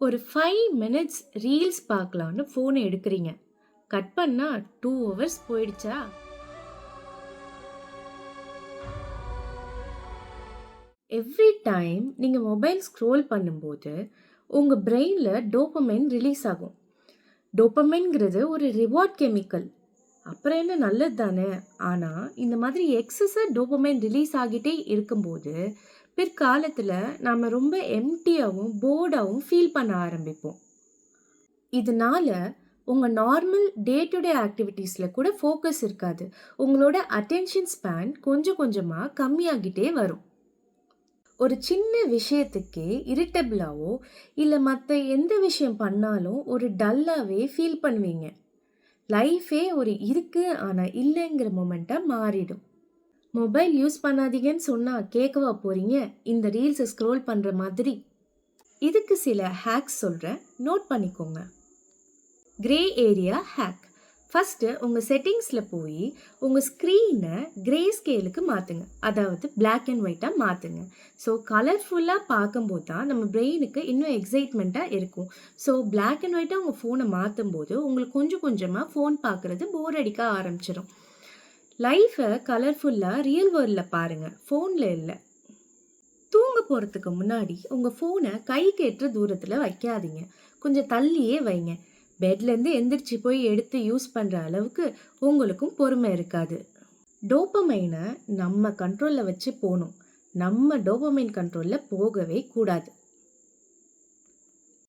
ஒரு 5 minutes reels பார்க்கலான்னு ஃபோனை எடுக்கிறீங்க. கட் பண்ணா 2 ஹவர்ஸ் போயிடுச்சா? எவ்ரி டைம் நீங்க மொபைல் ஸ்க்ரோல் பண்ணும்போது, உங்க பிரெயின்ல டோபமைன் ரிலீஸ் ஆகும். டோபமைன்ங்கிறது ஒரு ரிவார்ட் கெமிக்கல். அப்புறம் என்ன நல்லது தானே! ஆனா, இந்த மாதிரி எக்ஸஸா டோபமைன் ரிலீஸ் ஆகிட்டே இருக்கும்போது, பிற்காலத்துல நாம ரொம்ப எம்ப்டியாவும், போர்டாவும் ஃபீல் பண்ண ஆரம்பிப்போம். இதனால உங்க நார்மல் டே டு டே ஆக்டிவிட்டீஸ்ல கூட ஃபோக்கஸ் இருக்காது. உங்களோட அட்டென்ஷன் ஸ்பேன் கொஞ்சம் கொஞ்சமா கம்மியாகிட்டே வரும். ஒரு சின்ன விஷயத்துக்கே இரிட்டபிளாவோ, இல்ல மத்த எந்த விஷயம் பண்ணாலும் ஒரு டல்லாவே ஃபீல் பண்ணுவீங்க. லைஃபே ஒரு இருக்கு ஆனா இல்லைங்கிற மொமெண்ட்டா மாறிடும். மொபைல் யூஸ் பண்ணாதீங்கன்னு சொன்னா கேட்கவா போறீங்க? இந்த ரீல்ஸ ஸ்க்ரோல் பண்ற மாதிரி. இதுக்கு சில ஹேக்ஸ் சொல்றேன். நோட் பண்ணிக்கோங்க. Grey area hack. ஃபர்ஸ்ட் உங்க செட்டிங்ஸ்ல போய் உங்க ஸ்க்ரீனை கிரே ஸ்கேலுக்கு மாத்துங்க. அதாவது Black அண்ட் ஒயிட்டா மாத்துங்க. ஸோ கலர்ஃபுல்லா பார்க்கும்போது தான் நம்ம பிரெயினுக்கு இன்னும் எக்ஸைட்மெண்ட்டா இருக்கும். ஸோ Black அண்ட் ஒயிட்டா உங்க ஃபோனை மாற்றும் போது உங்களுக்கு கொஞ்சம் கொஞ்சமா ஃபோன் பார்க்கறது போர் அடிக்க ஆரம்பிச்சிடும். லைஃபை கலர்ஃபுல்லா ரியல் வேர்ல்டில் பாருங்க, ஃபோனில் இல்லை. தூங்க போகிறதுக்கு முன்னாடி உங்கள் ஃபோனை கைக்கு எட்டுற தூரத்தில் வைக்காதீங்க. கொஞ்சம் தள்ளியே வைங்க. பெட்லேருந்து எந்திரிச்சு போய் எடுத்து யூஸ் பண்ணுற அளவுக்கு உங்களுக்கும் பொறுமை இருக்காது. டோபமைனை நம்ம கண்ட்ரோலில் வச்சு போகணும். நம்ம டோபமைன் கண்ட்ரோலில் போகவே கூடாது.